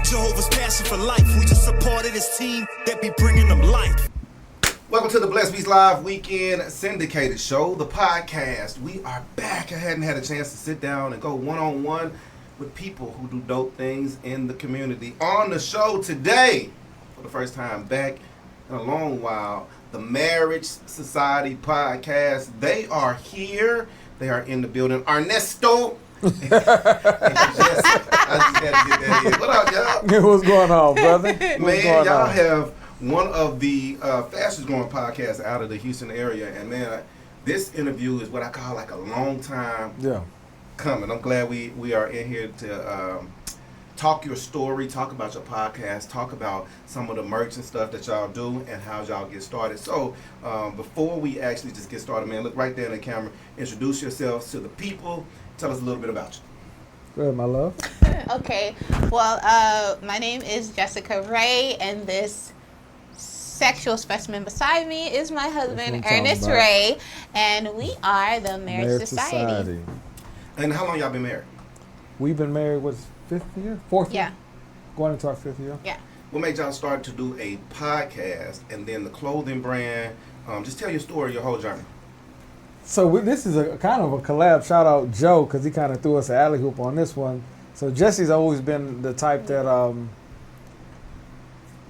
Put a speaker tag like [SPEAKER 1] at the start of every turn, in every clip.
[SPEAKER 1] Jehovah's passion for life. We just supported his team that be bringing them life.
[SPEAKER 2] Welcome to the Blessed Beats Live Weekend Syndicated Show, the podcast. We are back. I hadn't had a chance to sit down and go one-on-one with people who do dope things in the community. On the show today, for the first time back in a long while, the Marriage Society podcast. They are here. They are in the building. Ernesto. I just had to get that in. What up, y'all?
[SPEAKER 3] What's going on, brother?
[SPEAKER 2] Man, y'all have one of the fastest growing podcasts out of the Houston area. And man, this interview is what I call like a long time coming. I'm glad we are in here to talk your story, talk about your podcast, talk about some of the merch and stuff that y'all do and how y'all get started. So before we actually just get started, man, look right there in the camera. Introduce yourselves to the people. Tell us a little bit about you.
[SPEAKER 3] Go ahead, my love.
[SPEAKER 4] Okay. Well, my name is Jessica Ray, and this sexual specimen beside me is my husband, Ernest Ray, and we are the Marriage Society.
[SPEAKER 2] And how long y'all been married?
[SPEAKER 3] We've been married, what's fifth year? Fourth year?
[SPEAKER 4] Yeah.
[SPEAKER 3] Going into our fifth year?
[SPEAKER 4] Yeah.
[SPEAKER 2] What made y'all start to do a podcast and then the clothing brand? Just tell your story, your whole journey.
[SPEAKER 3] So this is a kind of a collab. Shout out Joe, because he kind of threw us an alley hoop on this one. So Jesse's always been the type that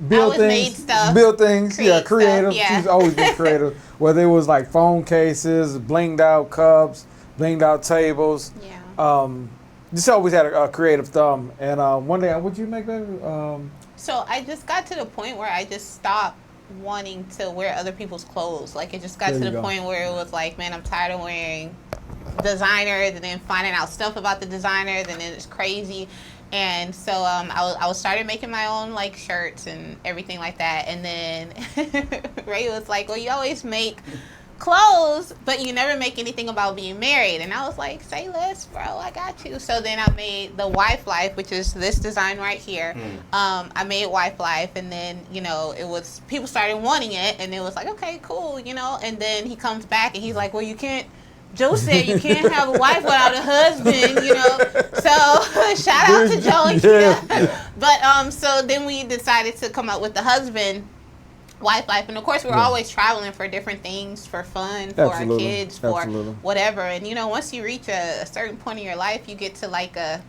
[SPEAKER 3] build things, creative.
[SPEAKER 4] Yeah.
[SPEAKER 3] She's always been creative. Whether it was like phone cases, blinged out cups, blinged out tables.
[SPEAKER 4] Yeah.
[SPEAKER 3] Just always had a creative thumb. And one day, what'd you make, baby?
[SPEAKER 4] So I just got to the point where I just stopped wanting to wear other people's clothes. Like, it just got to the point where it was like, man, I'm tired of wearing designers and then finding out stuff about the designers, and then it's crazy. And so I was started making my own like shirts and everything like that. And then Ray was like, well, you always make clothes, but you never make anything about being married. And I was like, say less, bro, I got you. So then I made the Wife Life, which is this design right here. I made Wife Life, and then, you know, it was, people started wanting it, and it was like, okay, cool, you know. And then he comes back and he's like, well, you can't, Joe said you can't have a wife without a husband, you know. So shout out to Joe and Keita. But so then we decided to come up with the husband Wife Life, and of course we're always traveling for different things, for fun, for our kids, for whatever. And you know, once you reach a certain point in your life, you get to like a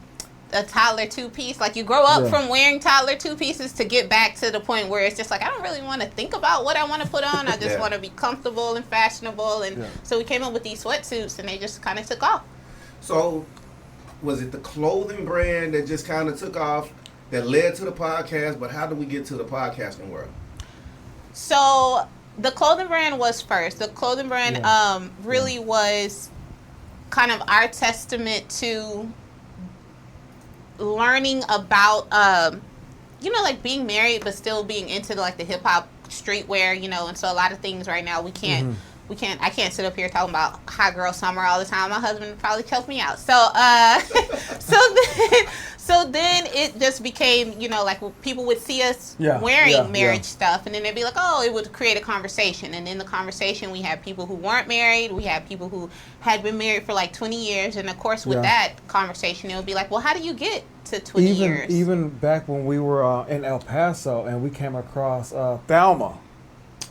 [SPEAKER 4] toddler two-piece. Like, you grow up from wearing toddler two-pieces to get back to the point where it's just like, I don't really want to think about what I want to put on. I just want to be comfortable and fashionable. And so we came up with these sweatsuits, and they just kind of took off.
[SPEAKER 2] So was it the clothing brand that just kind of took off that led to the podcast? But how did we get to the podcasting world?
[SPEAKER 4] So the clothing brand was first. The clothing brand really was kind of our testament to learning about, you know, like being married but still being into like the hip hop streetwear, you know. And so a lot of things right now I can't sit up here talking about hot girl summer all the time. My husband would probably choke me out. So then it just became, you know, like people would see us wearing marriage stuff, and then they'd be like, oh, it would create a conversation. And in the conversation, we had people who weren't married. We had people who had been married for like 20 years. And of course, with that conversation, it would be like, well, how do you get to 20 years?
[SPEAKER 3] Even back when we were in El Paso and we came across Thelma.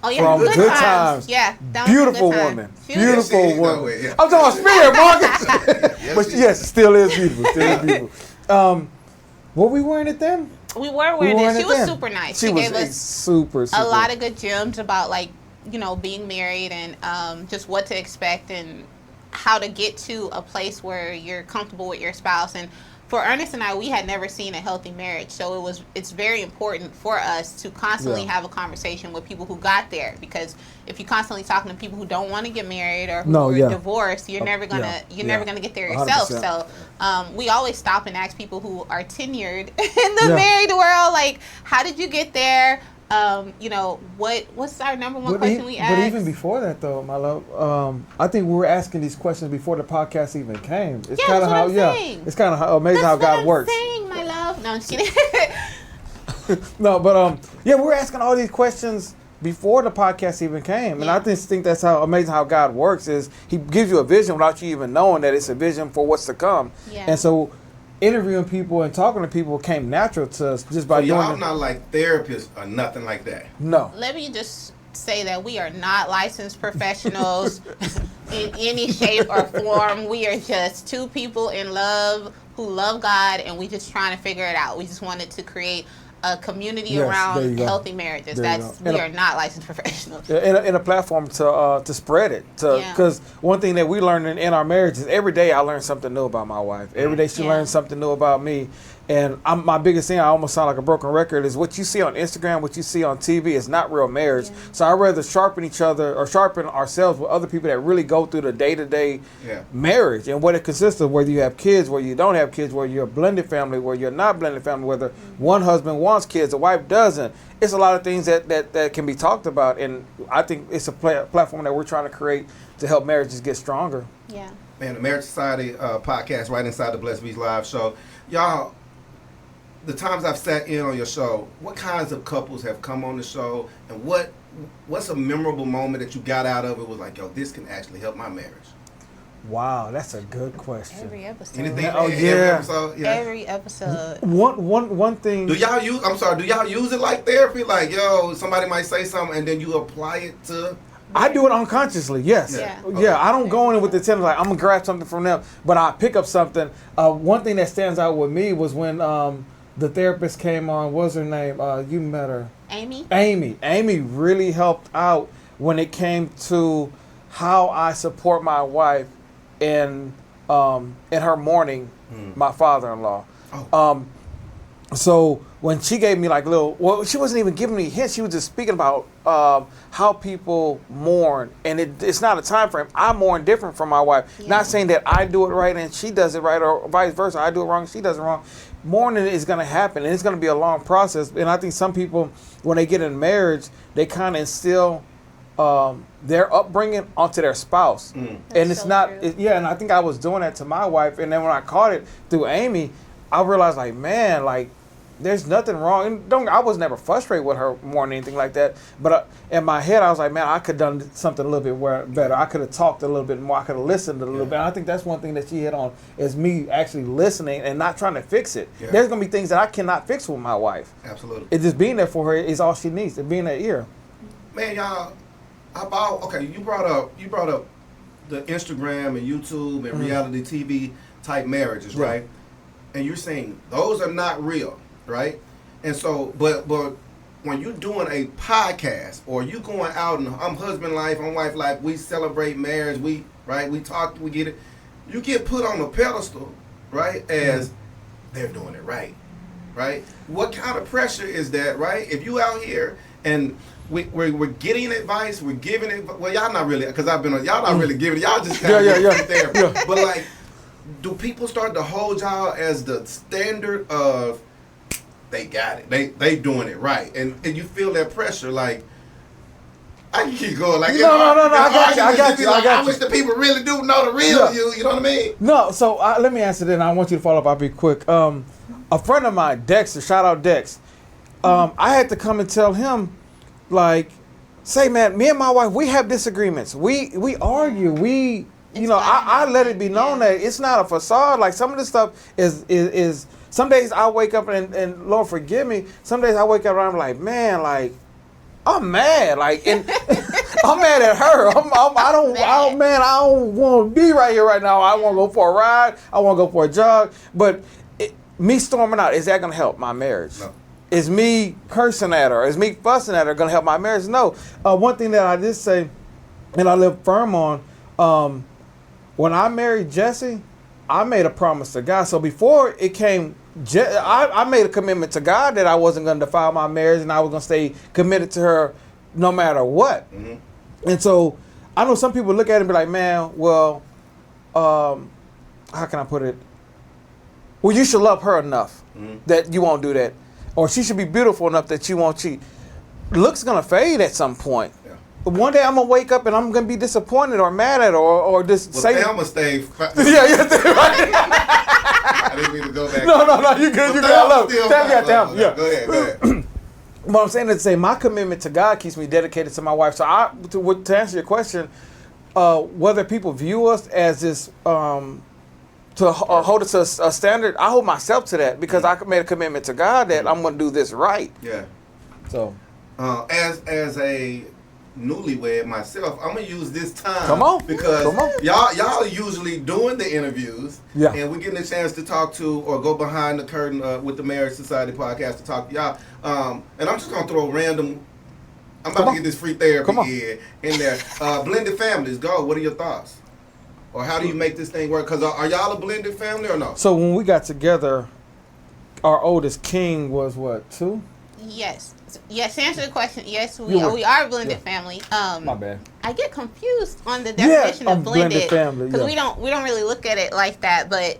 [SPEAKER 4] Oh, yeah,
[SPEAKER 3] from Good Times.
[SPEAKER 4] Yeah,
[SPEAKER 3] beautiful woman. Beautiful woman. I'm talking about Spirit, Marcus. But yes, still is beautiful. Were we wearing it then?
[SPEAKER 4] We were wearing it. She was super nice.
[SPEAKER 3] She
[SPEAKER 4] gave
[SPEAKER 3] was
[SPEAKER 4] us
[SPEAKER 3] super.
[SPEAKER 4] A lot of good gems about, like, you know, being married and just what to expect and how to get to a place where you're comfortable with your spouse. And for Ernest and I, we had never seen a healthy marriage, so it's very important for us to constantly have a conversation with people who got there, because if you're constantly talking to people who don't want to get married or who are divorced, you're never gonna get there yourself. 100%. So we always stop and ask people who are tenured in the married world, like, how did you get there? You know, what's our number one question we ask?
[SPEAKER 3] But even before that, though, my love, I think we were asking these questions before the podcast even came. It's kind of how, it's kind of amazing how God works.
[SPEAKER 4] That's what I'm saying, my love. No, I'm just kidding.
[SPEAKER 3] No, but we were asking all these questions before the podcast even came, and I just think that's how amazing how God works. Is He gives you a vision without you even knowing that it's a vision for what's to come, and so interviewing people and talking to people came natural to us just by
[SPEAKER 2] so
[SPEAKER 3] doing
[SPEAKER 2] y'all
[SPEAKER 3] it.
[SPEAKER 2] not like therapists or nothing like that.
[SPEAKER 3] No.
[SPEAKER 4] Let me just say that we are not licensed professionals in any shape or form. We are just two people in love who love God, and we just trying to figure it out. We just wanted to create a community around healthy marriages. We are not licensed professionals.
[SPEAKER 3] In a platform to spread it. Because one thing that we learn in our marriage is every day I learn something new about my wife. Every day she learns something new about me. And my biggest thing, I almost sound like a broken record, is what you see on Instagram, what you see on TV is not real marriage. Yeah. So I'd rather sharpen each other or sharpen ourselves with other people that really go through the day-to-day marriage and what it consists of, whether you have kids, whether you don't have kids, whether you're a blended family, whether you're not blended family, whether one husband wants kids, the wife doesn't. It's a lot of things that can be talked about. And I think it's a platform that we're trying to create to help marriages get stronger.
[SPEAKER 4] Yeah.
[SPEAKER 2] Man, the Marriage Society podcast right inside the Blessed Beach Live show. Y'all, the times I've sat in on your show, what kinds of couples have come on the show, and what's a memorable moment that you got out of it was like, yo, this can actually help my marriage?
[SPEAKER 3] Wow, that's a good question.
[SPEAKER 4] Every episode.
[SPEAKER 2] Anything?
[SPEAKER 3] Every
[SPEAKER 2] episode? Yeah.
[SPEAKER 4] Every episode.
[SPEAKER 3] One thing.
[SPEAKER 2] Do y'all use it like therapy? Like, yo, somebody might say something and then you apply it to.
[SPEAKER 3] I do it unconsciously, yes.
[SPEAKER 4] Yeah.
[SPEAKER 2] Okay.
[SPEAKER 3] I don't go in with the intent like I'm gonna grab something from them, but I pick up something. One thing that stands out with me was when the therapist came on. What's her name? You met her.
[SPEAKER 4] Amy.
[SPEAKER 3] Amy really helped out when it came to how I support my wife in her mourning my father-in-law.
[SPEAKER 2] Oh.
[SPEAKER 3] So when she gave me she wasn't even giving me hints. She was just speaking about how people mourn, and it's not a time frame. I mourn different from my wife.
[SPEAKER 4] Yeah.
[SPEAKER 3] Not saying that I do it right and she does it right, or vice versa. I do it wrong, she does it wrong. Mourning is going to happen, and it's going to be a long process. And I think some people, when they get in marriage, they kind of instill their upbringing onto their spouse. And it's
[SPEAKER 4] so
[SPEAKER 3] not,
[SPEAKER 4] true.
[SPEAKER 3] and I think I was doing that to my wife. And then when I caught it through Amy, I realized, like, man, like, there's nothing wrong. And I was never frustrated with her more than anything like that. But in my head, I was like, man, I could have done something a little bit better. I could have talked a little bit more. I could have listened a little bit. And I think that's one thing that she hit on, is me actually listening and not trying to fix it.
[SPEAKER 2] Yeah.
[SPEAKER 3] There's going to be things that I cannot fix with my wife.
[SPEAKER 2] Absolutely.
[SPEAKER 3] It's just being there for her is all she needs, and being that ear.
[SPEAKER 2] Man, y'all, you brought up the Instagram and YouTube and reality TV type marriages, right? And you're saying those are not real, right? And so, but when you're doing a podcast or you going out and I'm husband life, I'm wife life, we celebrate marriage, we talk, we get it. You get put on a pedestal, right? As they're doing it right? What kind of pressure is that, right? If you out here and we're getting advice, we're giving it. Well, y'all not really, because I've been on. Y'all not really giving it. Y'all just kind of there. Yeah. But like, do people start to hold y'all as the standard of they got it, they doing it right, and you feel that pressure? Like, I can keep going. Like,
[SPEAKER 3] no. I got you.
[SPEAKER 2] I wish the people really do know the real you. You know what I mean?
[SPEAKER 3] No. So let me answer that, and I want you to follow up. I'll be quick. A friend of mine, Dexter, shout out Dex. I had to come and tell him, like, say, man, me and my wife, we have disagreements. We argue. I let it be known that it's not a facade. Like, some of this stuff is some days I wake up and Lord forgive me, some days I wake up and I'm like, man, like, I'm mad. Like, and I'm mad at her. I don't want to be right here right now. I want to go for a ride. I want to go for a jog. But me storming out, is that going to help my marriage?
[SPEAKER 2] No.
[SPEAKER 3] Is me cursing at her, is me fussing at her going to help my marriage? No. One thing that I did say, and I live firm on, when I married Jesse, I made a promise to God. So before it came, I made a commitment to God that I wasn't going to defile my marriage, and I was going to stay committed to her no matter what. Mm-hmm. And so I know some people look at it and be like, man, well, how can I put it? Well, you should love her enough that you won't do that. Or she should be beautiful enough that you won't cheat. Looks going to fade at some point. Yeah. One day I'm going to wake up and I'm going to be disappointed or mad at her or just say...
[SPEAKER 2] Well, Thelma stayed...
[SPEAKER 3] right.
[SPEAKER 2] I didn't mean to go back.
[SPEAKER 3] No, you good. You good. I love it. Thelma. Yeah.
[SPEAKER 2] Go ahead.
[SPEAKER 3] What I'm saying is to say my commitment to God keeps me dedicated to my wife. So to answer your question, whether people view us as this to hold it to a standard. I hold myself to that because I made a commitment to God that I'm going to do this right.
[SPEAKER 2] Yeah.
[SPEAKER 3] So,
[SPEAKER 2] as a newlywed myself, I'm gonna use this time.
[SPEAKER 3] Come on.
[SPEAKER 2] Because
[SPEAKER 3] Come on.
[SPEAKER 2] y'all are usually doing the interviews.
[SPEAKER 3] Yeah.
[SPEAKER 2] And we're getting a chance to talk to or go behind the curtain with the Marriage Society podcast to talk to y'all. And I'm just gonna throw random. I'm about to get this free therapy in there. Blended families, go. What are your thoughts? Or how do you make this thing work? Because are y'all a blended family or no?
[SPEAKER 3] so when we got together, our oldest King was what, 2?
[SPEAKER 4] Yes. Yes, to answer the question, yes, we are a blended family.
[SPEAKER 3] My bad.
[SPEAKER 4] I get confused on the definition of blended
[SPEAKER 3] family
[SPEAKER 4] because we don't really look at it like that. But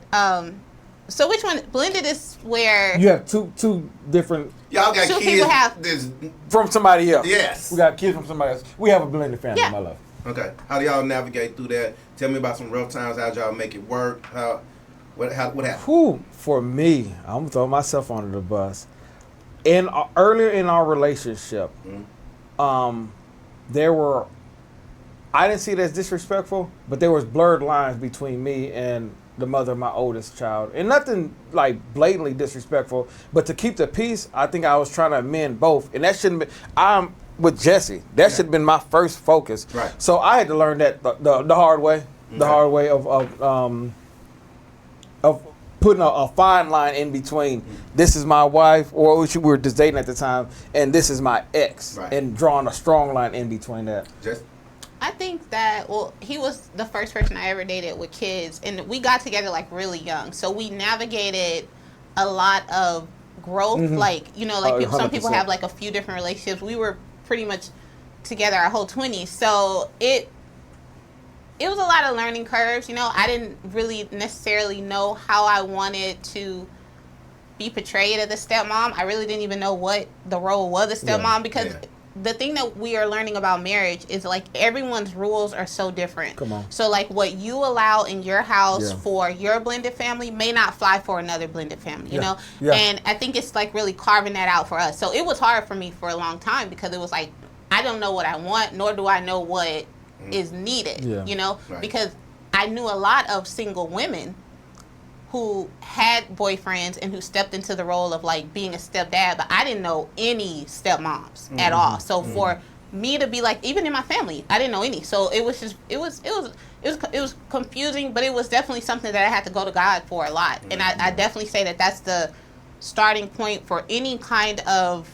[SPEAKER 4] so which one? Blended is where
[SPEAKER 3] You have two different
[SPEAKER 2] Y'all got
[SPEAKER 4] Two
[SPEAKER 2] kids.
[SPEAKER 4] people have-
[SPEAKER 2] This,
[SPEAKER 3] from somebody else.
[SPEAKER 2] yes.
[SPEAKER 3] We got kids from somebody else. We have a blended family,
[SPEAKER 4] Yeah.
[SPEAKER 3] my love.
[SPEAKER 2] Okay. How do y'all navigate through that? Tell me about some rough times. How'd y'all make it work? What happened?
[SPEAKER 3] Whew, for me, I'm gonna throw myself under the bus. Earlier in our relationship, there were, I didn't see it as disrespectful, but there was blurred lines between me and the mother of my oldest child, and nothing like blatantly disrespectful. But to keep the peace, I think I was trying to amend both, and that shouldn't be. I'm with Jesse. That should have been my first focus.
[SPEAKER 2] Right.
[SPEAKER 3] So I had to learn that the hard way, the hard way of putting a fine line in between this is my wife, or we were just dating at the time, and this is my ex,
[SPEAKER 2] Right.
[SPEAKER 3] and drawing a strong line in between that.
[SPEAKER 2] Just
[SPEAKER 4] I think that, well, he was the first person I ever dated with kids, and we got together like really young, so we navigated a lot of growth. Like, you know, like some people
[SPEAKER 3] 100%.
[SPEAKER 4] have like a few different relationships. We were pretty much together our whole 20s, so it was a lot of learning curves. You know, I didn't really necessarily know how I wanted to be portrayed as a stepmom. I really didn't even know what the role was a stepmom because the thing that we are learning about marriage is like everyone's rules are so different.
[SPEAKER 3] Come on.
[SPEAKER 4] So like what you allow in your house for your blended family may not fly for another blended family, you know?
[SPEAKER 3] Yeah.
[SPEAKER 4] And I think it's like really carving that out for us. So it was hard for me for a long time because it was like, I don't know what I want, nor do I know what is needed, you know?
[SPEAKER 2] Right.
[SPEAKER 4] Because I knew a lot of single women who had boyfriends and who stepped into the role of like being a stepdad, but I didn't know any stepmoms at all. So for me to be like, even in my family, I didn't know any. So it was just, it was confusing, but it was definitely something that I had to go to God for a lot. And I definitely say that that's the starting point for any kind of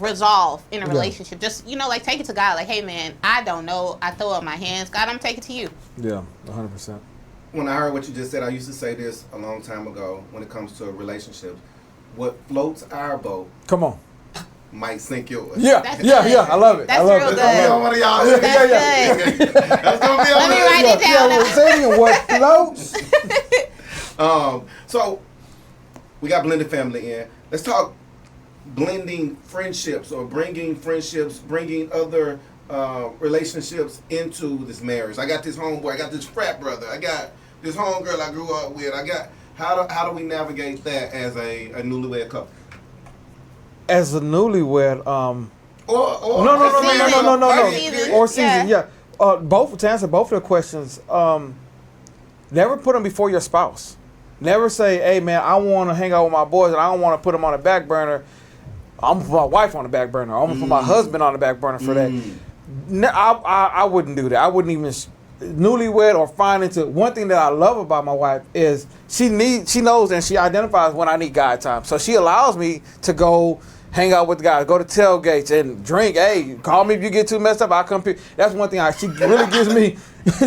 [SPEAKER 4] resolve in a relationship. Just, you know, like take it to God. Like, hey man, I don't know. I throw up my hands. God, I'm taking it to you.
[SPEAKER 3] Yeah, 100%.
[SPEAKER 2] when I heard what you just said, I used to say this a long time ago when it comes to relationships. What floats our boat
[SPEAKER 3] Come on.
[SPEAKER 2] might sink yours.
[SPEAKER 3] Yeah,
[SPEAKER 4] That's
[SPEAKER 3] yeah,
[SPEAKER 4] good.
[SPEAKER 3] yeah. I love it.
[SPEAKER 4] That's
[SPEAKER 3] I love
[SPEAKER 4] real
[SPEAKER 3] it.
[SPEAKER 4] good.
[SPEAKER 2] That's gonna be on one of y'all.
[SPEAKER 4] That's good.
[SPEAKER 2] That's gonna be on
[SPEAKER 4] Let me
[SPEAKER 2] one of
[SPEAKER 4] write
[SPEAKER 2] y'all.
[SPEAKER 4] it down.
[SPEAKER 3] Yeah, say it again. What floats?
[SPEAKER 2] So we got blended family in. Let's talk blending friendships or bringing friendships, bringing other relationships into this marriage. I got this homeboy, I got this frat brother, I got this homegirl I grew up with. I got how do we navigate that as a newlywed couple?
[SPEAKER 3] As a newlywed,
[SPEAKER 2] Or
[SPEAKER 3] no.
[SPEAKER 4] Season.
[SPEAKER 3] Or season,
[SPEAKER 4] Yeah.
[SPEAKER 3] both to answer both of the questions. Never put them before your spouse. Never say, "Hey, man, I want to hang out with my boys, and I don't want to put them on the back burner. I'm gonna put my wife on the back burner. I'm gonna put my husband on the back burner for that." I wouldn't do that. I wouldn't even newlywed or find into. One thing that I love about my wife is she knows and she identifies when I need guy time. So she allows me to go hang out with the guys, go to tailgates and drink. Hey, call me if you get too messed up. I'll come. That's one thing she really gives me.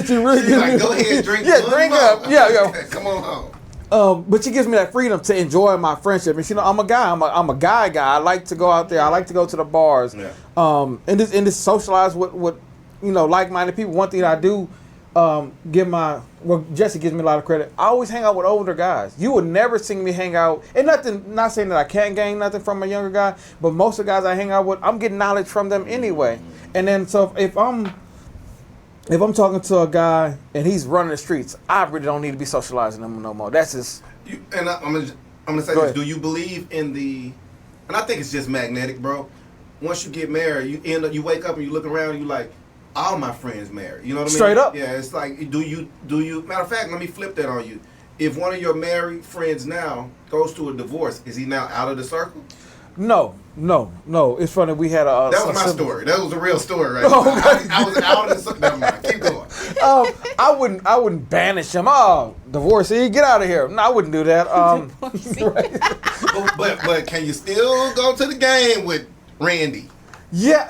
[SPEAKER 3] She really gives
[SPEAKER 2] like,
[SPEAKER 3] me.
[SPEAKER 2] go ahead, drink.
[SPEAKER 3] Yeah, drink up. Yeah.
[SPEAKER 2] Come on home.
[SPEAKER 3] But she gives me that freedom to enjoy my friendship. And I'm a guy. I'm a guy. I like to go out there. I like to go to the bars.
[SPEAKER 2] Yeah.
[SPEAKER 3] And this socialize with like-minded people. One thing I do Jesse gives me a lot of credit. I always hang out with older guys. You would never see me hang out, and not saying that I can't gain nothing from a younger guy, but most of the guys I hang out with, I'm getting knowledge from them anyway. And then so if I'm talking to a guy and he's running the streets, I really don't need to be socializing him no more. That's just.
[SPEAKER 2] I'm gonna say
[SPEAKER 3] Go
[SPEAKER 2] this.
[SPEAKER 3] ahead.
[SPEAKER 2] Do you believe in the? And I think it's just magnetic, bro. Once you get married, you wake up and you look around, and you like, all my friends married. You know what I mean?
[SPEAKER 3] Straight up.
[SPEAKER 2] Yeah, it's like, do you? Matter of fact, let me flip that on you. If one of your married friends now goes to a divorce, is he now out of the circle?
[SPEAKER 3] No. It's funny. We had a.
[SPEAKER 2] That was my story. That was a real story, right? I was out of the circle. Never mind. Keep going.
[SPEAKER 3] I wouldn't banish him. Oh, divorcee, get out of here. No, I wouldn't do that.
[SPEAKER 2] But can you still go to the game with Randy?
[SPEAKER 3] Yeah,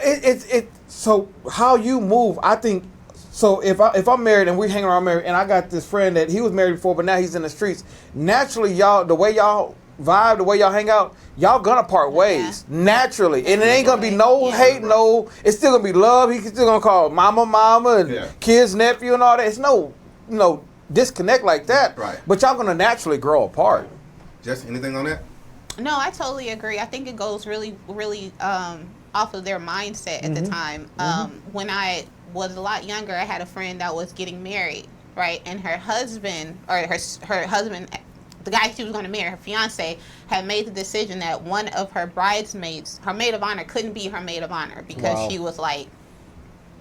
[SPEAKER 3] so how you move, I think. So if I'm married and we're hanging around married, and I got this friend that he was married before, but now he's in the streets. Naturally, y'all, the way y'all vibe, the way y'all hang out, y'all gonna part ways naturally, and it ain't gonna be no hate, no. It's still gonna be love. He's still gonna call mama, and kids, nephew, and all that. It's no disconnect like that.
[SPEAKER 2] Right.
[SPEAKER 3] But y'all gonna naturally grow apart.
[SPEAKER 2] Jess, anything on that?
[SPEAKER 4] No, I totally agree. I think it goes really, really off of their mindset at the time. When I was a lot younger, I had a friend that was getting married, right? And her husband, or her husband, the guy she was going to marry, her fiance, had made the decision that one of her bridesmaids, her maid of honor, couldn't be her maid of honor because she was like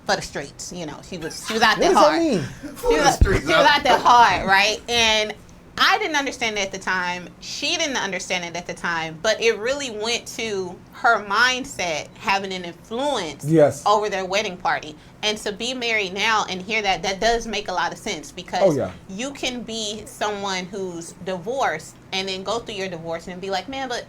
[SPEAKER 4] for the streets. You know, she was out there hard. She was out there hard, right? And I didn't understand it at the time. She didn't understand it at the time. But it really went to her mindset having an influence over their wedding party. And to be married now and hear that does make a lot of sense, because you can be someone who's divorced and then go through your divorce and be like, man, but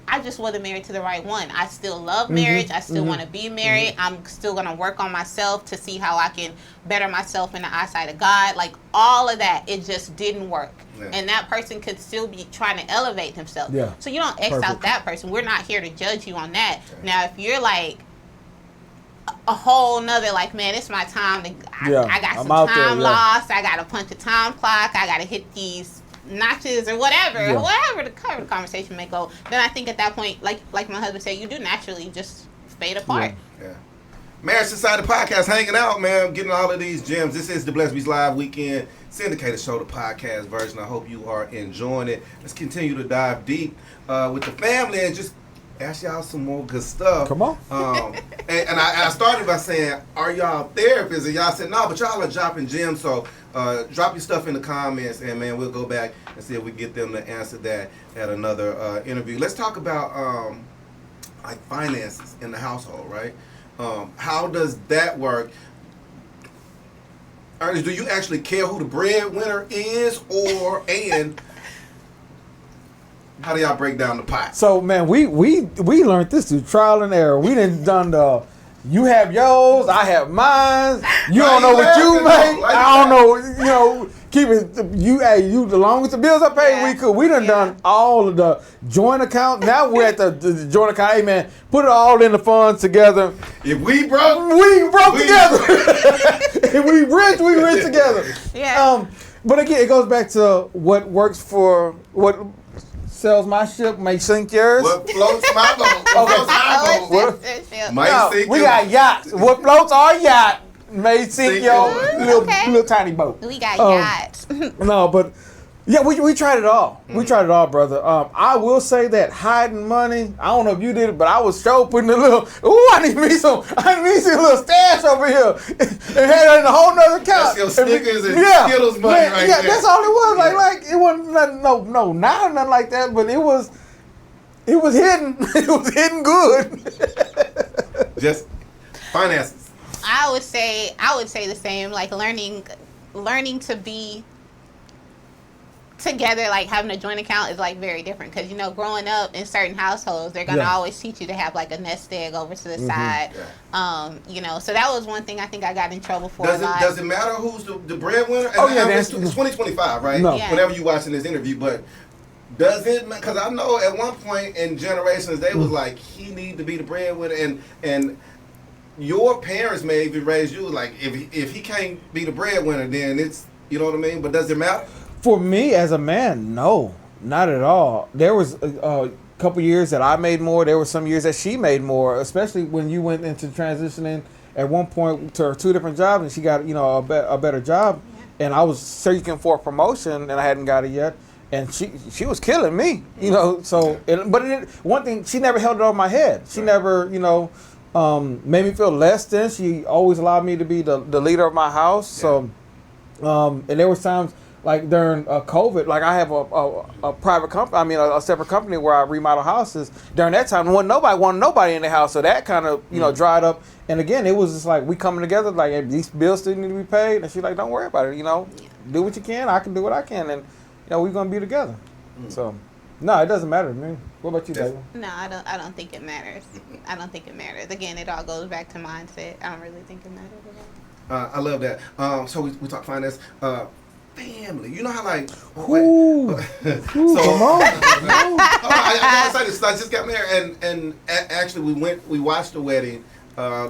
[SPEAKER 4] I just wasn't married to the right one. I still love marriage. I still want to be married. I'm still going to work on myself to see how I can better myself in the eyesight of God. Like, all of that, it just didn't work. And that person could still be trying to elevate himself. So you don't X out that person. We're not here to judge you on that. Now, if you're like a whole nother, like, man, it's my time. I got some time lost. I got to punch a time clock. I got to hit these notches or whatever the conversation may go, then I think at that point, like my husband said, you do naturally just fade apart.
[SPEAKER 2] Marriage Society Podcast, hanging out, man, getting all of these gems. This is the Blessed Beats Live Weekend syndicated show, the podcast version. I hope you are enjoying it. Let's continue to dive deep with the family and just ask y'all some more good stuff.
[SPEAKER 3] Come on.
[SPEAKER 2] And I started by saying, are y'all therapists? And y'all said, no, but y'all are dropping gems. So drop your stuff in the comments, and, man, we'll go back and see if we get them to answer that at another interview. Let's talk about like finances in the household, right? How does that work? Ernest, do you actually care who the breadwinner is, and how do y'all break down the pot?
[SPEAKER 3] So, man, we learned this through trial and error. We done the, you have yours, I have mine. You don't know what you make. I don't know, keep it, you the longest the bills I paid, we could. We done all of the joint account. Now we're at the joint account. Hey, man, put it all in the funds together.
[SPEAKER 2] If we broke,
[SPEAKER 3] we broke together. If we rich together. But again, it goes back to what works for, what sells my ship may sink yours.
[SPEAKER 2] What floats my boat?
[SPEAKER 3] We got yachts. What floats our yacht may sink your little tiny boat.
[SPEAKER 4] We got yachts.
[SPEAKER 3] No, but yeah, we tried it all. We tried it all, brother. I will say that hiding money, I don't know if you did it, but I was sure putting a little, I need me some little stash over here. And had it in a whole nother account.
[SPEAKER 2] That's your Snickers and Skittles money right there.
[SPEAKER 3] That's all it was. Like it wasn't nothing, nothing like that, but it was hidden. It was hidden good.
[SPEAKER 2] Just finances.
[SPEAKER 4] I would say the same, like learning to be together, like having a joint account is like very different, because growing up in certain households, they're gonna always teach you to have like a nest egg over to the side. So that was one thing I think I got in trouble for.
[SPEAKER 2] Does it matter who's the breadwinner? It's 2025, right?
[SPEAKER 3] No.
[SPEAKER 2] Whenever you watching this interview, but does it? Because I know at one point in generations they was like, he need to be the breadwinner, and your parents may even raise you like, if he can't be the breadwinner, then it's, you know what I mean. But does it matter?
[SPEAKER 3] For me as a man, no, not at all. There was a couple years that I made more. There were some years that she made more, especially when you went into transitioning at one point to her 2 different jobs, and she got a better job, and I was searching for a promotion and I hadn't got it yet, and she was killing me, So, one thing, she never held it over my head. She never, made me feel less than. She always allowed me to be the leader of my house.
[SPEAKER 2] Yeah.
[SPEAKER 3] So, and there was times like during COVID, like I have a private company. I mean, a separate company where I remodel houses. During that time, wanted nobody in the house, so that kind of dried up. And again, it was just like we coming together, like hey, these bills still need to be paid, and she's like, don't worry about it. Do what you can. I can do what I can, and we're gonna be together. So, no, it doesn't matter to me. What about you, David?
[SPEAKER 4] No, I don't think it matters. I don't think it matters. Again, it all goes back to mindset. I don't really think it matters at all.
[SPEAKER 2] I love that. So we talk finance. Family. You know how like
[SPEAKER 3] Ooh.
[SPEAKER 2] so
[SPEAKER 3] Come on.
[SPEAKER 2] I gotta say this. So I just got married and actually we watched the wedding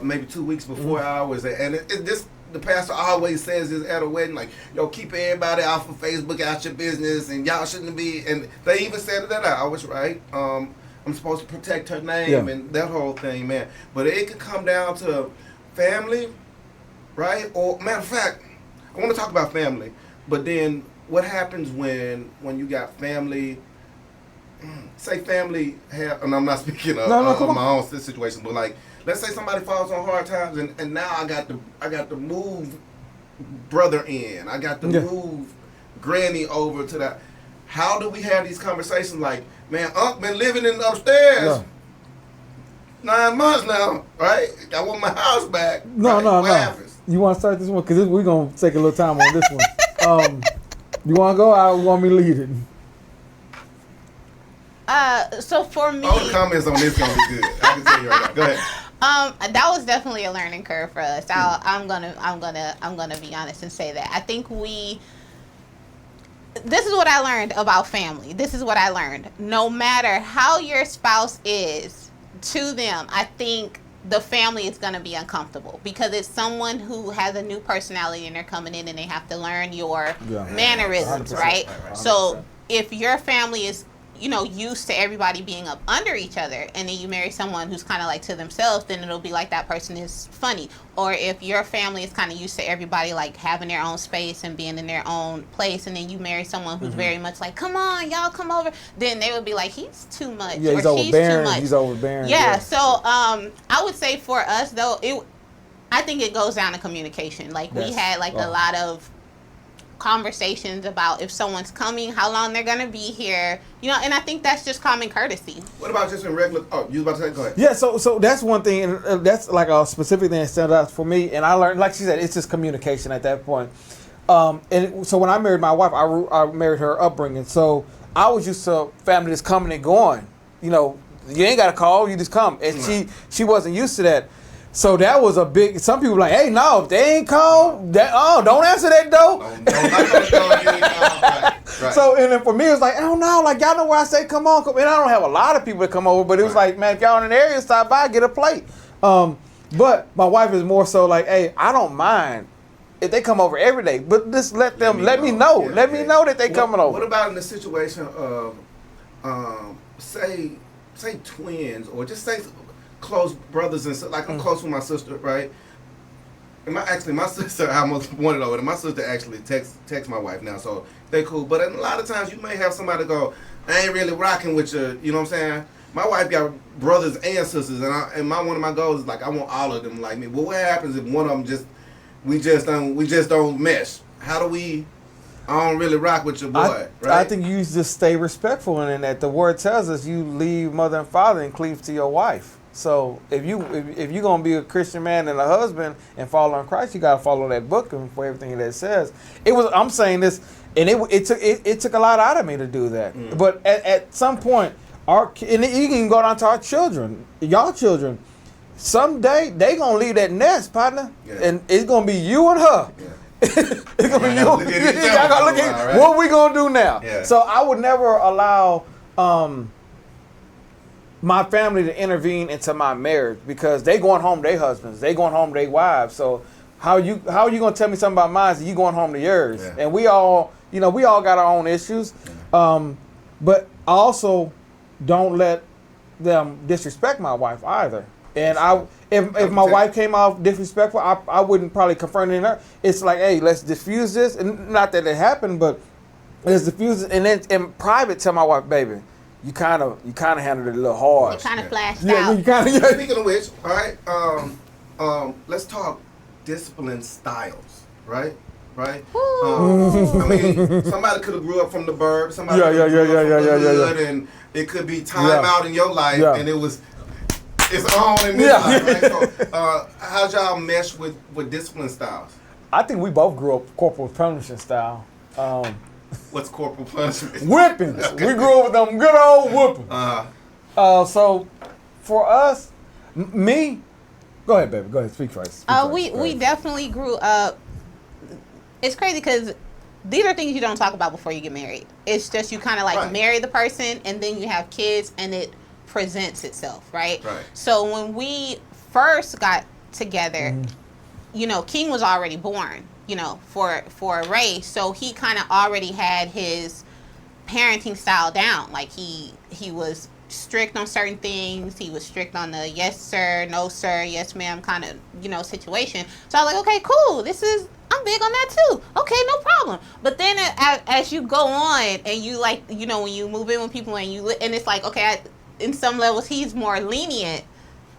[SPEAKER 2] maybe 2 weeks before ours, and this the pastor always says this at a wedding, like, yo, keep everybody off of Facebook, out your business, and y'all shouldn't be, and they even said that I was right. I'm supposed to protect her name and that whole thing, man. But it can come down to family, right? Or matter of fact, I want to talk about family. But then, what happens when you got family? Say family have, and I'm not speaking of my own situation, but like, let's say somebody falls on hard times, and now I got to move brother in, I got to move granny over to that. How do we have these conversations? Like, man, Unc been living in upstairs 9 months now, right? I want my house back.
[SPEAKER 3] No,
[SPEAKER 2] right?
[SPEAKER 3] no,
[SPEAKER 2] what
[SPEAKER 3] no.
[SPEAKER 2] happens?
[SPEAKER 3] You want to start this one? Because we're going to take a little time on this one. You want to go? I want me to lead it.
[SPEAKER 4] So for me,
[SPEAKER 2] all the comments on this gonna be good. I can tell you right now. Go ahead.
[SPEAKER 4] That was definitely a learning curve for us. I'm gonna be honest and say that I think this is what I learned about family. This is what I learned. No matter how your spouse is to them, I think the family is going to be uncomfortable because it's someone who has a new personality and they're coming in and they have to learn your mannerisms,
[SPEAKER 3] 100%.
[SPEAKER 4] right?
[SPEAKER 3] 100%.
[SPEAKER 4] So if your family is used to everybody being up under each other, and then you marry someone who's kind of like to themselves, then it'll be like that person is funny. Or if your family is kind of used to everybody like having their own space and being in their own place, and then you marry someone who's very much like, come on, y'all come over, then they would be like, he's too much,
[SPEAKER 3] Yeah, he's
[SPEAKER 4] or she's
[SPEAKER 3] overbearing.
[SPEAKER 4] too much.
[SPEAKER 3] He's overbearing.
[SPEAKER 4] Yeah, so I would say for us though, I think it goes down to communication. Like we had like a lot of conversations about if someone's coming, how long they're gonna be here, and I think that's just common courtesy.
[SPEAKER 2] What about just in regular? Oh, you was about to say? Go ahead.
[SPEAKER 3] Yeah, so that's one thing, and that's like a specific thing that stood out for me. And I learned, like she said, it's just communication at that point. So when I married my wife, I married her upbringing. So I was used to family that's coming and going. You ain't got to call, you just come. And she wasn't used to that. So that was a big. Some people like, hey, no, if they ain't called, don't answer that door.
[SPEAKER 2] Right.
[SPEAKER 3] So and then for me, it was like, I don't know, like y'all know where I say come on, and I don't have a lot of people that come over, but it was like, man, if y'all in the area, stop by, get a plate. But my wife is more so like, hey, I don't mind if they come over every day, but just let me know.
[SPEAKER 2] Yeah,
[SPEAKER 3] let me know that they coming over.
[SPEAKER 2] What about in the situation of, say twins, or just say close brothers and like I'm close with my sister, right? And my sister, I almost wanted over, and my sister actually text my wife now, so they cool. But a lot of times you may have somebody go, I ain't really rocking with you. You know what I'm saying? My wife got brothers and sisters, and one of my goals is like I want all of them like me. But what happens if one of them we just don't mesh? How do we? I don't really rock with your boy, right?
[SPEAKER 3] I think you just stay respectful in that. The word tells us you leave mother and father and cleave to your wife. So if you're gonna be a Christian man and a husband and follow on Christ, you gotta follow that book and for everything that it says. I'm saying this, and it took a lot out of me to do that. But at some point, and you can go down to our children, y'all children. Someday they gonna leave that nest, partner, and it's gonna be you and her. Yeah. It's gonna be you. Y'all gotta look at what we gonna do now.
[SPEAKER 2] Yeah.
[SPEAKER 3] So I would never allow my family to intervene into my marriage because they going home to their husbands, they going home to their wives. So how you gonna tell me something about mine and you going home to yours? Yeah. And we all got our own issues. Yeah. But I also don't let them disrespect my wife either. And if my wife came off disrespectful, I wouldn't probably confront her. It's like, hey, let's diffuse this. And not that it happened, but let's diffuse it. And then in private tell my wife, baby, you kind of handled it a little hard.
[SPEAKER 4] It kind of flashed
[SPEAKER 3] Yeah,
[SPEAKER 4] out.
[SPEAKER 3] you kind of.
[SPEAKER 2] Speaking of which, all right, let's talk discipline styles, right? Right? I mean, somebody could have grew up from the burb, somebody could have grew up from the hood, and it could be time out in your life, and it's on in this life, right? So, how'd y'all mesh with discipline styles?
[SPEAKER 3] I think we both grew up corporal punishment style.
[SPEAKER 2] What's corporal punishment?
[SPEAKER 3] Whippings.
[SPEAKER 2] Okay.
[SPEAKER 3] We grew up with them good old whippings. So, for us, me, go ahead, baby. Go ahead, speak first.
[SPEAKER 4] We definitely grew up. It's crazy because these are things you don't talk about before you get married. It's just you kind of like marry the person and then you have kids and it presents itself, right? So when we first got together, you know, King was already born, you know, for Ray. So he kind of already had his parenting style down. Like he was strict on certain things. He was strict on the yes sir, no sir, yes ma'am kind of, you know, situation. So I was like, okay, cool. I'm big on that too. Okay, no problem. But then as you go on and you like, you know, when you move in with people and it's like, okay, in some levels he's more lenient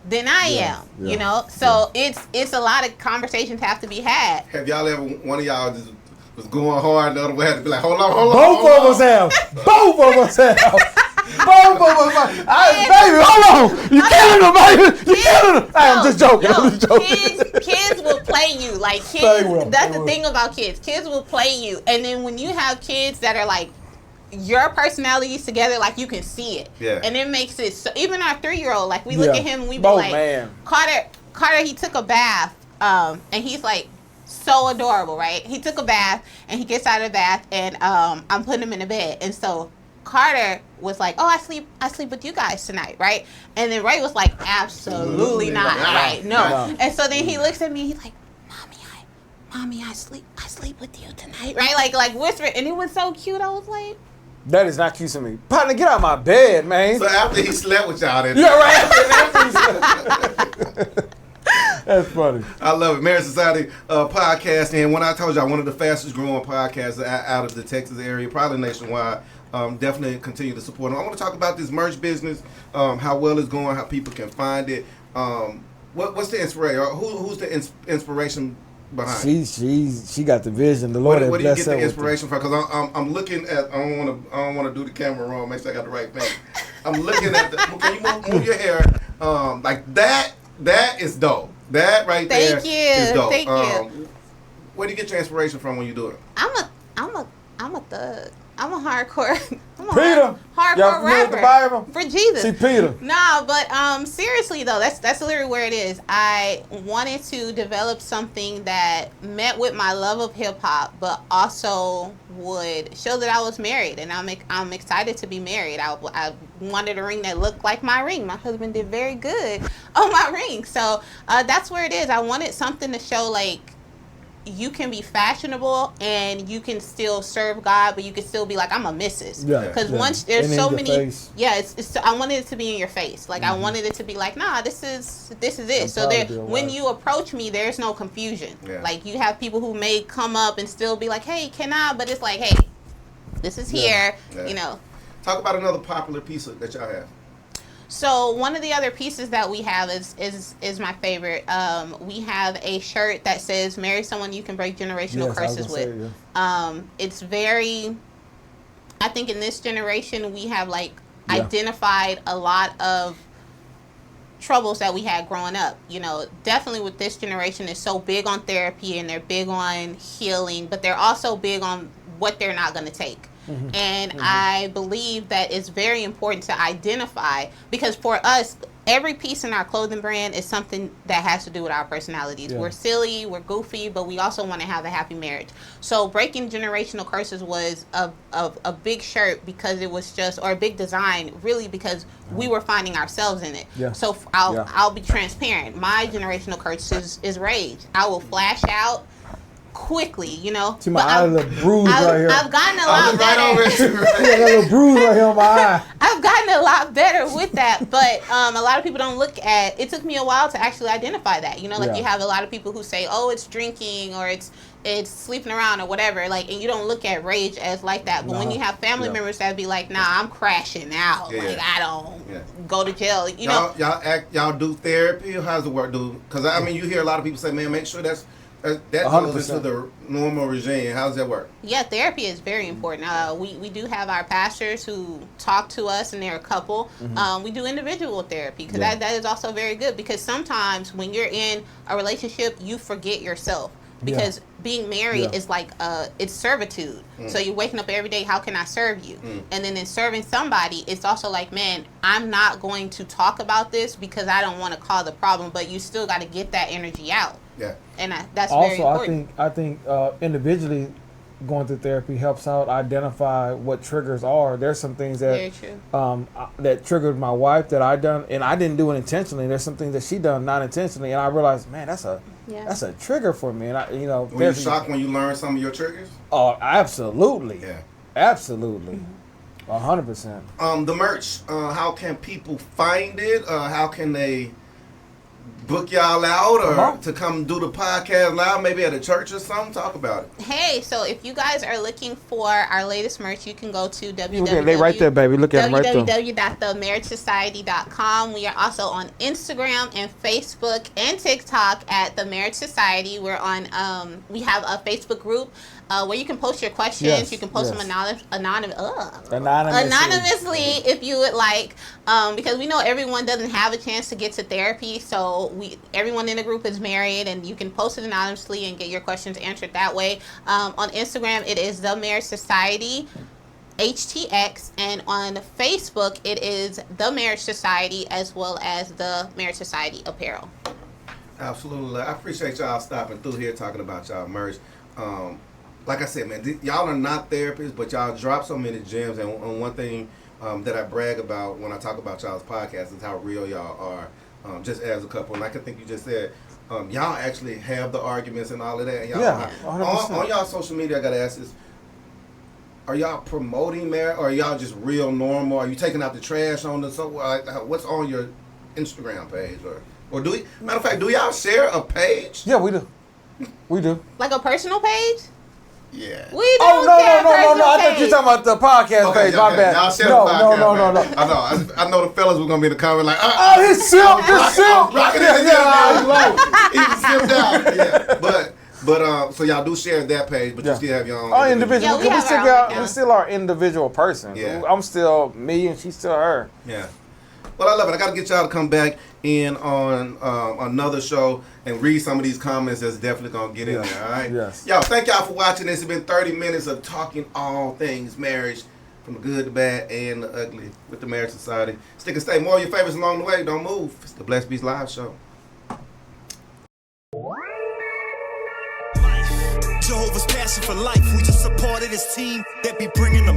[SPEAKER 4] than I am, you know? So it's a lot of conversations have to be had.
[SPEAKER 2] Have y'all ever, one of y'all just was going hard and the other one had to be like, hold on.
[SPEAKER 3] Both of us have. Baby, hold on. You killing him, baby. You killing him. I'm just joking.
[SPEAKER 4] Kids will play you. Like kids, that's the thing about kids. Kids will play you. And then when you have kids that are like, your personalities together, like you can see it. Yeah. And it makes it so, even our 3-year-old, like we look at him and we be like, Carter, he took a bath, and he's like so adorable, right? He took a bath and he gets out of the bath and I'm putting him in the bed. And so Carter was like, oh, I sleep with you guys tonight, right? And then Ray was like, absolutely not, right? No. And so then he looks at me, he's like, Mommy, I sleep with you tonight, right? Like whisper, and it was so cute. I was like,
[SPEAKER 3] that is not cute to me. Partner, get out of my bed, man.
[SPEAKER 2] So after he slept with y'all, then
[SPEAKER 3] after he slept. That's funny.
[SPEAKER 2] I love it. Marriage Society podcast, and when I told y'all, one of the fastest growing podcasts out of the Texas area, probably nationwide. Definitely continue to support them. I want to talk about this merch business, how well it's going, how people can find it. What's the inspiration? Who's the inspiration behind it?
[SPEAKER 3] She got the vision. The Lord has blessed her.
[SPEAKER 2] Where do you get the inspiration from? Because I'm looking at. I don't want to do the camera wrong. Make sure I got the right thing. I'm looking at the. Can you move your hair? Like that. That is dope. That right there is dope.
[SPEAKER 4] Thank you.
[SPEAKER 2] Where do you get your inspiration from when you do it?
[SPEAKER 4] I'm a thug. I'm a hardcore.
[SPEAKER 3] Peter.
[SPEAKER 4] Hardcore rapper.
[SPEAKER 3] The Bible?
[SPEAKER 4] For Jesus.
[SPEAKER 3] See Peter.
[SPEAKER 4] Nah, but seriously though, that's literally where it is. I wanted to develop something that met with my love of hip hop, but also would show that I was married, and I'm excited to be married. I wanted a ring that looked like my ring. My husband did very good on my ring, so that's where it is. I wanted something to show like, you can be fashionable and you can still serve God, but you can still be like, I'm a missus. Because once there's so many, I wanted it to be in your face. Like I wanted it to be like, nah, this is it. So when you approach me, there's no confusion. Like you have people who may come up and still be like, hey, can I? But it's like, hey, this is here. You know.
[SPEAKER 2] Talk about another popular piece that y'all have.
[SPEAKER 4] So one of the other pieces that we have is my favorite. We have a shirt that says "Marry someone you can break generational curses with." It's very. I think in this generation we have identified a lot of troubles that we had growing up. You know, definitely with this generation is so big on therapy and they're big on healing, but they're also big on what they're not going to take. And I believe that it's very important to identify, because for us, every piece in our clothing brand is something that has to do with our personalities. We're silly, we're goofy, but we also want to have a happy marriage. So breaking generational curses was a big shirt because it was just, or a big design really because we were finding ourselves in it. So I'll be transparent. My generational curse is rage. I will flash out quickly, you know.
[SPEAKER 3] See my eye, a little bruise right here.
[SPEAKER 4] I've gotten a lot better.
[SPEAKER 3] I got a little bruise right here on my eye.
[SPEAKER 4] I've gotten a lot better with that, but a lot of people don't look at. It took me a while to actually identify that. You know, like you have a lot of people who say, "Oh, it's drinking," or it's it's sleeping around or whatever, like, and you don't look at rage as like that. But when you have family members that be like, nah, I'm crashing out. Like, I don't go to jail. You know,
[SPEAKER 2] y'all do therapy? Or how's it work? Because I mean, you hear a lot of people say, man, make sure that goes into the normal regime. How does that work?
[SPEAKER 4] Yeah, therapy is very important. We do have our pastors who talk to us, and they're a couple. We do individual therapy because that is also very good, because sometimes when you're in a relationship, you forget yourself. Because being married is like it's servitude. So you're waking up every day, how can I serve you? And then in serving somebody, it's also like, man, I'm not going to talk about this because I don't want to cause a problem, but you still got to get that energy out. Yeah. And that's
[SPEAKER 3] also,
[SPEAKER 4] very important.
[SPEAKER 3] I think individually going through therapy helps out identify what triggers are. There's some things that that triggered my wife that I done, and I didn't do it intentionally. There's some things that she done not intentionally, and I realized, man, that's a trigger for me. And
[SPEAKER 2] were you shocked when you learned some of your triggers?
[SPEAKER 3] Oh, absolutely. Yeah, absolutely. 100%.
[SPEAKER 2] The merch. How can people find it? How can they book y'all out or to come do the podcast live, maybe at a church or something? Talk about it.
[SPEAKER 4] Hey, so if you guys are looking for our latest merch, you can go to
[SPEAKER 3] They right there, baby. Look at them right there.
[SPEAKER 4] www.themarriagesociety.com. We are also on Instagram and Facebook and TikTok at The Marriage Society. We're on, we have a Facebook group where you can post your questions. You can post them anonymously if you would like, because we know everyone doesn't have a chance to get to therapy. So everyone in the group is married, and you can post it anonymously and get your questions answered that way. On Instagram, it is The Marriage Society HTX, and on Facebook, it is The Marriage Society, as well as The Marriage Society Apparel.
[SPEAKER 2] Absolutely. I appreciate y'all stopping through here talking about y'all merch. Like I said, man, y'all are not therapists, but y'all drop so many gems. And one thing that I brag about when I talk about y'all's podcast is how real y'all are, just as a couple. And like I think you just said, y'all actually have the arguments and all of that. And y'all, on y'all social media, I got to ask this. Are y'all promoting marriage, or are y'all just real normal? Are you taking out the trash on the, what's on your Instagram page? Or do we, matter of fact, do y'all share a page?
[SPEAKER 3] Yeah, we do. We do.
[SPEAKER 4] Like a personal page?
[SPEAKER 2] Yeah.
[SPEAKER 4] We don't
[SPEAKER 3] no. I thought you were talking about the podcast page. My bad.
[SPEAKER 2] Y'all share the podcast. No. I know the fellas were gonna be in the comment like,
[SPEAKER 3] he's simp.
[SPEAKER 2] Rocking it. He's simped out. Yeah. But so y'all do share that page, but you still have your own
[SPEAKER 3] individual. We still are individual person. Yeah. I'm still me, and she's still her.
[SPEAKER 2] Yeah. Well, I love it. I got to get y'all to come back in on another show and read some of these comments that's definitely going to get in there, all right?
[SPEAKER 3] Yes.
[SPEAKER 2] Y'all, thank y'all for watching this. It's been 30 minutes of talking all things marriage, from the good, the bad, and the ugly with the Marriage Society. Stick and stay. More of your favorites along the way. Don't move. It's the Blessed Beast Live Show.
[SPEAKER 1] Jehovah's passion for life. We just a part of this team that be bringing them.